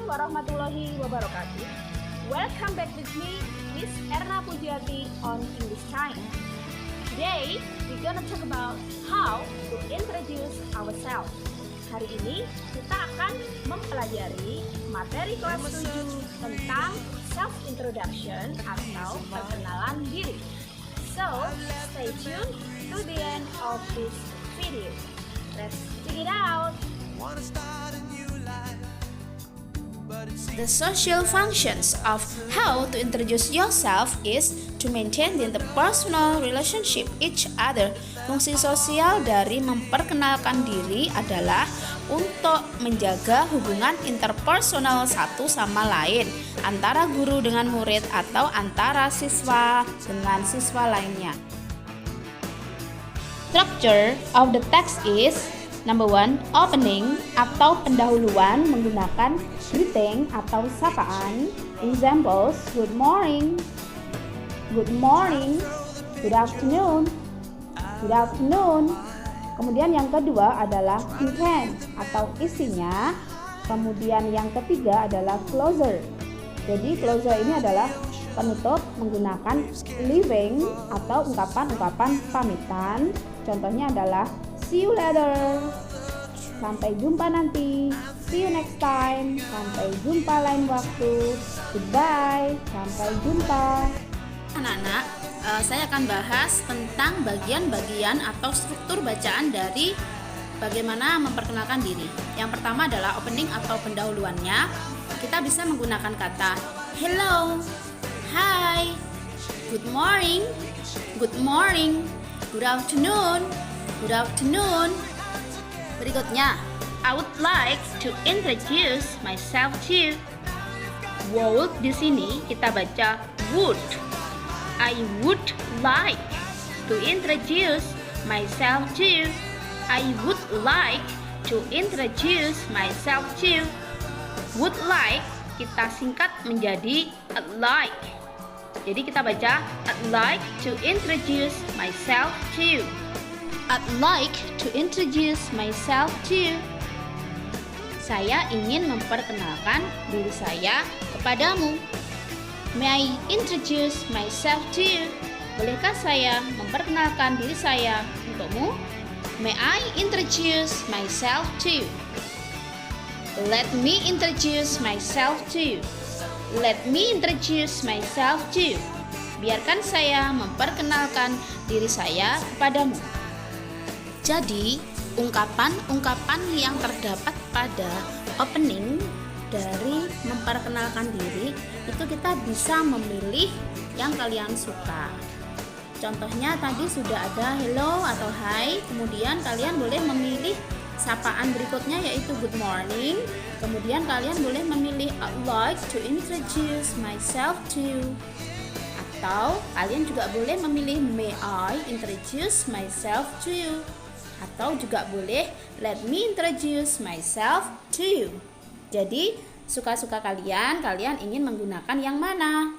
warahmatullahi wabarakatuh. Welcome back with me, Miss Erna Pujiati on English Time. Today, we're gonna talk about how to introduce ourselves. Hari ini kita akan mempelajari materi kelas 7 tentang self-introduction atau perkenalan diri. So, stay tuned to the end of this video. Let's check it out. The social functions of how to introduce yourself is to maintain the interpersonal relationship each other. Fungsi sosial dari memperkenalkan diri adalah untuk menjaga hubungan interpersonal satu sama lain antara guru dengan murid atau antara siswa dengan siswa lainnya. Structure of the text is Number 1, opening atau pendahuluan menggunakan greeting atau sapaan. Examples, good morning, good morning, good afternoon, good afternoon. Kemudian yang kedua adalah content atau isinya. Kemudian yang ketiga adalah closer. Jadi closer ini adalah penutup menggunakan leaving atau ungkapan-ungkapan pamitan. Contohnya adalah see you later, sampai jumpa nanti, see you next time, sampai jumpa lain waktu, goodbye, sampai jumpa. Anak-anak, saya akan bahas tentang bagian-bagian atau struktur bacaan dari bagaimana memperkenalkan diri. Yang pertama adalah opening atau pendahuluannya. Kita bisa menggunakan kata hello, hi, good morning, good morning, good afternoon, good afternoon. Berikutnya, I would like to introduce myself to. Would di sini kita baca would. I would like to introduce myself to. I would like to introduce myself to. Would like kita singkat menjadi I'd like. Jadi kita baca I'd like to introduce myself to. I'd like to introduce myself to. Saya ingin memperkenalkan diri saya kepadamu. May I introduce myself to you? Bolehkah saya memperkenalkan diri saya untukmu? May I introduce myself to you? Let me introduce myself to you. Let me introduce myself to you. Biarkan saya memperkenalkan diri saya kepadamu. Jadi, ungkapan-ungkapan yang terdapat pada opening dari memperkenalkan diri itu kita bisa memilih yang kalian suka. Contohnya tadi sudah ada hello atau hi, kemudian kalian boleh memilih sapaan berikutnya yaitu good morning. Kemudian kalian boleh memilih I'd like to introduce myself to. Atau kalian juga boleh memilih may I introduce myself to you. Atau juga boleh let me introduce myself to you. Jadi suka-suka kalian ingin menggunakan yang mana?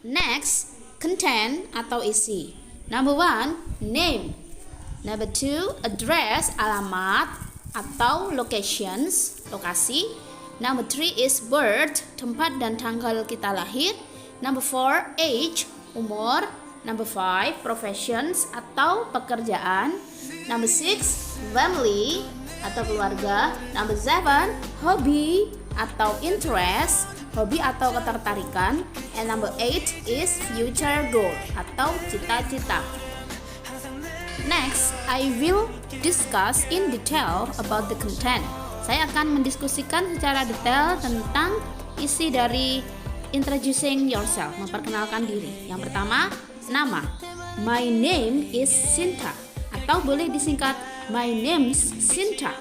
Next, content atau isi. Number 1, name. Number 2, address, alamat atau locations, lokasi. Number 3 is birth, tempat dan tanggal kita lahir. Number 4, age, umur. Number 5, professions atau pekerjaan. Number 6, family atau keluarga. Number 7, hobby atau interest, hobi atau ketertarikan. And number 8 is future goal atau cita-cita. Next, I will discuss in detail about the content. Saya akan mendiskusikan secara detail tentang isi dari introducing yourself, memperkenalkan diri. Yang pertama, nama. My name is Sinta. Atau boleh disingkat my name's Sinta.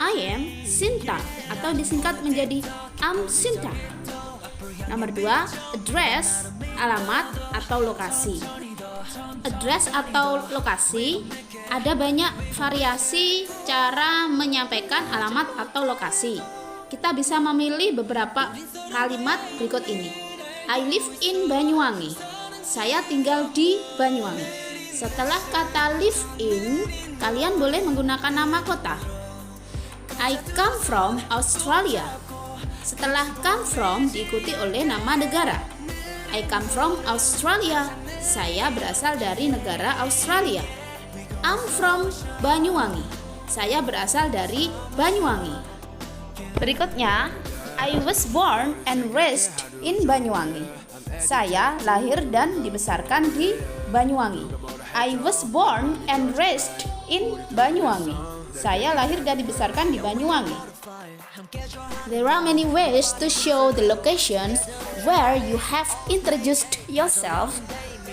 I am Sinta atau disingkat menjadi I'm Sinta. Nomor 2, address, alamat atau lokasi. Address atau lokasi ada banyak variasi cara menyampaikan alamat atau lokasi. Kita bisa memilih beberapa kalimat berikut ini. I live in Banyuwangi. Saya tinggal di Banyuwangi. Setelah kata live in, kalian boleh menggunakan nama kota. I come from Australia. Setelah come from diikuti oleh nama negara. I come from Australia. Saya berasal dari negara Australia. I'm from Banyuwangi. Saya berasal dari Banyuwangi. Berikutnya, I was born and raised in Banyuwangi. Saya lahir dan dibesarkan di Banyuwangi. I was born and raised in Banyuwangi. Saya lahir dan dibesarkan di Banyuwangi. There are many ways to show the locations where you have introduced yourself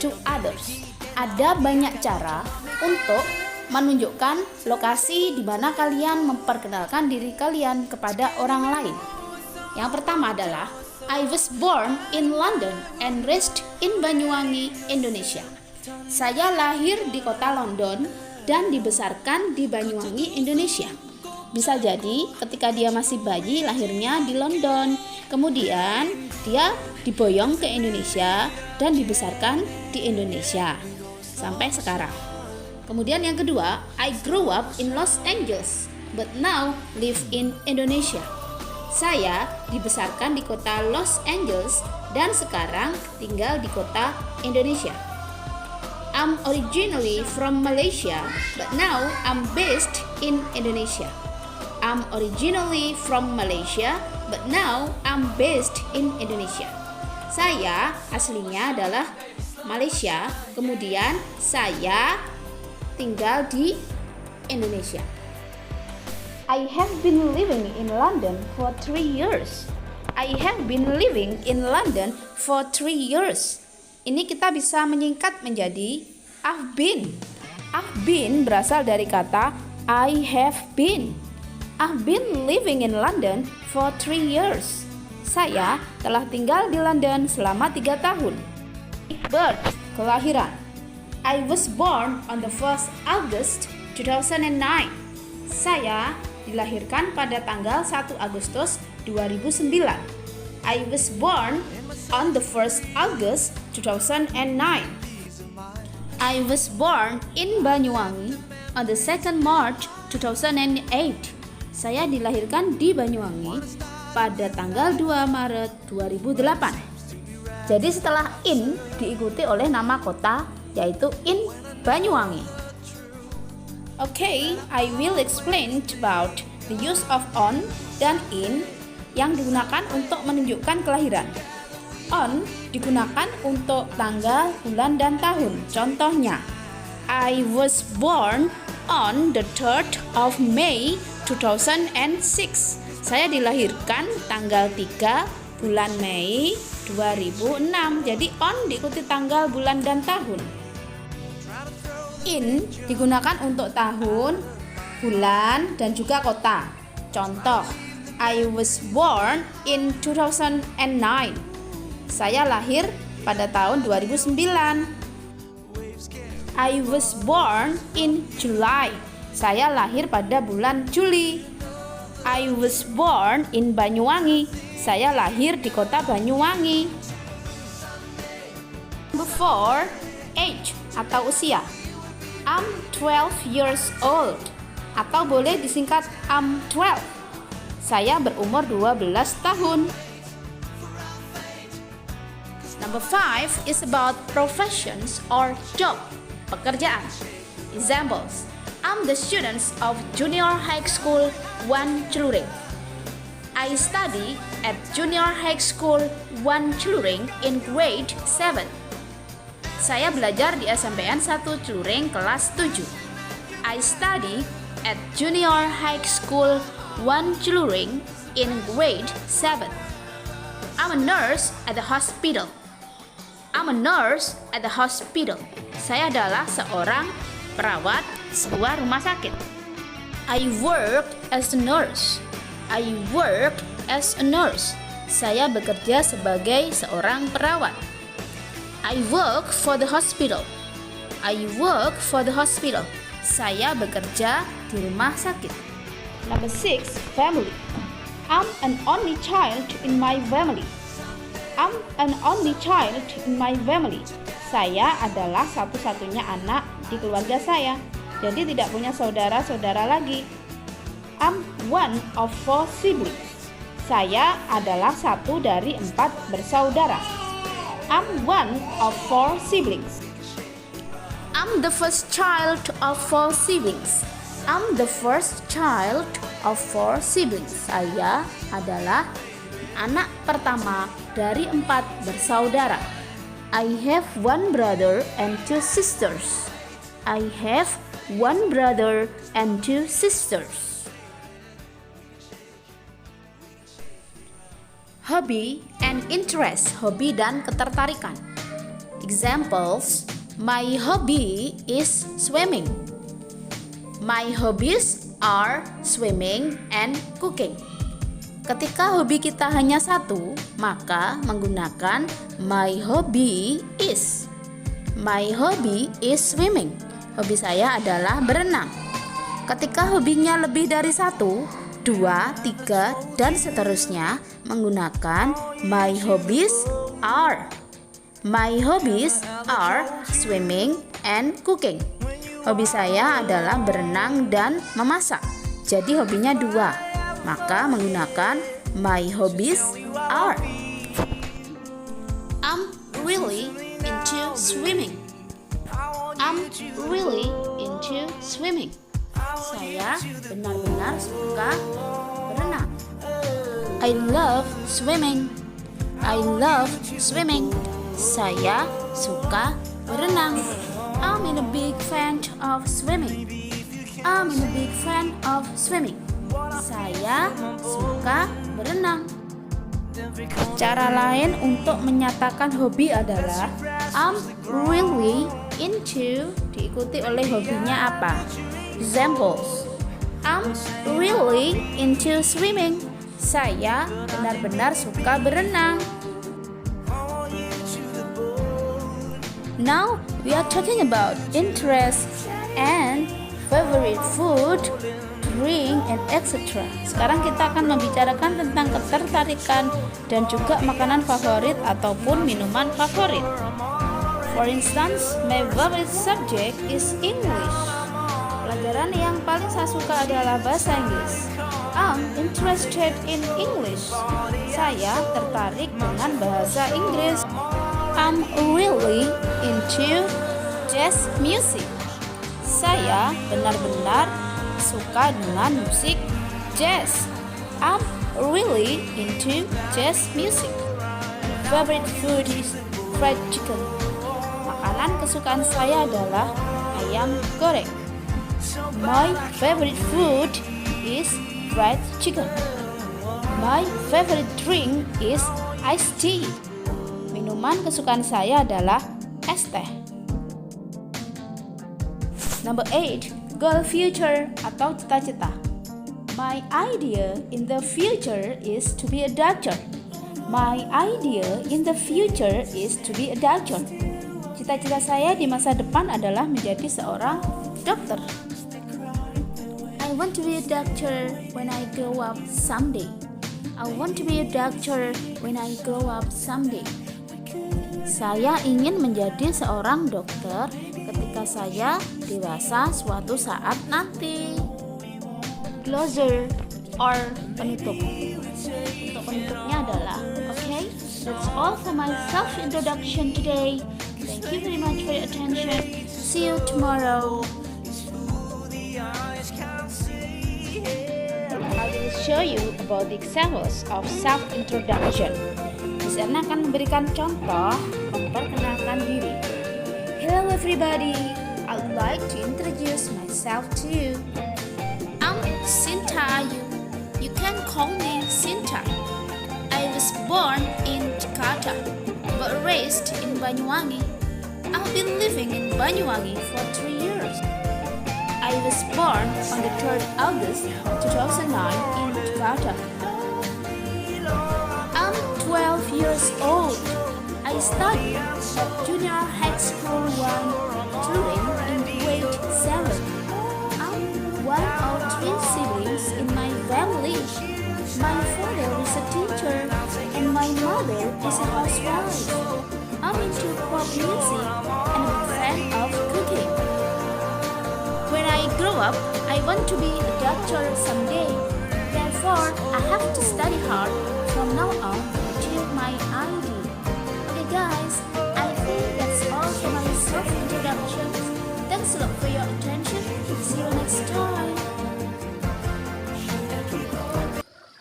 to others. Ada banyak cara untuk menunjukkan lokasi di mana kalian memperkenalkan diri kalian kepada orang lain. Yang pertama adalah I was born in London and raised in Banyuwangi, Indonesia. Saya lahir di kota London dan dibesarkan di Banyuwangi, Indonesia. Bisa jadi ketika dia masih bayi lahirnya di London, kemudian dia diboyong ke Indonesia dan dibesarkan di Indonesia sampai sekarang. Kemudian yang kedua, I grew up in Los Angeles but now live in Indonesia. Saya dibesarkan di kota Los Angeles dan sekarang tinggal di kota Indonesia. I'm originally from Malaysia but now I'm based in Indonesia. I'm originally from Malaysia, but now I'm based in Indonesia. Saya aslinya adalah Malaysia, kemudian saya tinggal di Indonesia. I have been living in London for 3 years. I have been living in London for 3 years. Ini kita bisa menyingkat menjadi I've been. I've been berasal dari kata I have been. I've been living in London for 3 years. Saya telah tinggal di London selama 3 tahun. Birth, kelahiran. I was born on the 1st August 2009. Saya dilahirkan pada tanggal 1 Agustus 2009. I was born on the 1st August 2009. I was born in Banyuwangi on the 2nd March 2008. Saya dilahirkan di Banyuwangi pada tanggal 2 Maret 2008. Jadi setelah in diikuti oleh nama kota, yaitu in Banyuwangi. Okay, I will explain about the use of on dan in yang digunakan untuk menunjukkan kelahiran. On digunakan untuk tanggal, bulan, dan tahun. Contohnya, I was born on the 3rd of May 2006. Saya dilahirkan tanggal 3 bulan Mei 2006. Jadi on diikuti tanggal, bulan, dan tahun. In digunakan untuk tahun, bulan, dan juga kota. Contoh, I was born in 2009. Saya lahir pada tahun 2009. I was born in July. Saya lahir pada bulan Juli. I was born in Banyuwangi. Saya lahir di kota Banyuwangi. Number 4, age atau usia. I'm 12 years old atau boleh disingkat I'm 12. Saya berumur 12 tahun. Number 5 is about professions or job, pekerjaan. Examples, I'm the student of Junior High School 1 Celuring. I study at Junior High School 1 Celuring in grade 7. Saya belajar di SMPN 1 Celuring kelas 7. I study at Junior High School 1 Celuring in grade 7. I'm a nurse at the hospital. I'm a nurse at the hospital. Saya adalah seorang perawat sebuah rumah sakit. I work as a nurse. I work as a nurse. Saya bekerja sebagai seorang perawat. I work for the hospital. I work for the hospital. Saya bekerja di rumah sakit. Number 6, family. I'm an only child in my family. I'm an only child in my family. Saya adalah satu-satunya anak di keluarga saya. Jadi tidak punya saudara-saudara lagi. I'm one of 4 siblings. Saya adalah satu dari 4 bersaudara. I'm one of 4 siblings. I'm the first child of 4 siblings. I'm the first child of 4 siblings. Saya adalah anak pertama dari 4 bersaudara. I have 1 brother and 2 sisters. I have 1 brother and 2 sisters. Hobby and interest, hobi dan ketertarikan. Examples, my hobby is swimming. My hobbies are swimming and cooking. Ketika hobi kita hanya satu, maka menggunakan my hobby is. My hobby is swimming. Hobi saya adalah berenang. Ketika hobinya lebih dari 1, 2, 3, dan seterusnya, menggunakan my hobbies are. My hobbies are swimming and cooking. Hobi saya adalah berenang dan memasak. Jadi hobinya 2. Maka menggunakan my hobbies are. I'm really into swimming. I'm really into swimming. Saya benar-benar suka berenang. I love swimming. I love swimming. Saya suka berenang. I'm a big fan of swimming. I'm a big fan of swimming. Saya suka berenang. Cara lain untuk menyatakan hobi adalah I'm really into, diikuti oleh hobinya apa. Examples, I'm really into swimming. Saya benar-benar suka berenang. Now we are talking about interest and favorite food, drink, and etc. Sekarang kita akan membicarakan tentang ketertarikan dan juga makanan favorit ataupun minuman favorit. For instance, my favorite subject is English. Pelajaran yang paling saya suka adalah bahasa Inggris. I'm interested in English. Saya tertarik dengan bahasa Inggris. I'm really into jazz music. Saya benar-benar suka dengan musik jazz. I'm really into jazz music. Favorite food is fried chicken. Makanan kesukaan saya adalah ayam goreng. My favorite food is fried chicken. My favorite drink is iced tea. Minuman kesukaan saya adalah es teh. Number 8, goal future atau cita-cita. My idea in the future is to be a doctor. My idea in the future is to be a doctor. Cita-cita saya di masa depan adalah menjadi seorang dokter. I want to be a doctor when I grow up someday. I want to be a doctor when I grow up someday. Saya ingin menjadi seorang dokter ketika saya dewasa suatu saat nanti. Closer or penutup. Untuk penutupnya adalah, okay, that's all for my self-introduction today. Thank you very much for your attention. See you tomorrow. I will show you about the examples of self-introduction. Miss Erna akan memberikan contoh memperkenalkan diri. Hello everybody, I would like to introduce myself to you. I'm Sinta Ayu. You can call me Sinta. I was born in Jakarta, but raised in Banyuwangi. I've been living in Banyuwangi for 3 years. I was born on the 3rd August 2009 in Jakarta. I'm 12 years old. I study at Junior High School 1, Turin in grade 7. I'm one of 3 siblings in my family. My father is a teacher and my mother is a housewife. I'm into pop music and a fan of cooking. When I grow up, I want to be a doctor someday. That's Therefore, I have to study hard from now on to achieve my ideal. Okay guys, I think that's all for my self-introduction. Thanks a lot for your attention. See you next time.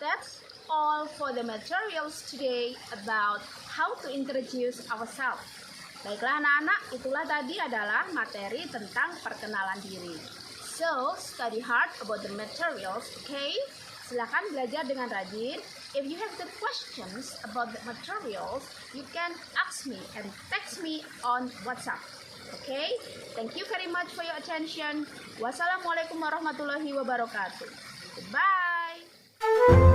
That's all for the materials today about how to introduce ourselves. Baiklah anak-anak, itulah tadi adalah materi tentang perkenalan diri. So, study hard about the materials, okay? Silakan belajar dengan rajin. If you have the questions about the materials, you can ask me and text me on WhatsApp. Okay? Thank you very much for your attention. Wassalamualaikum warahmatullahi wabarakatuh. Goodbye.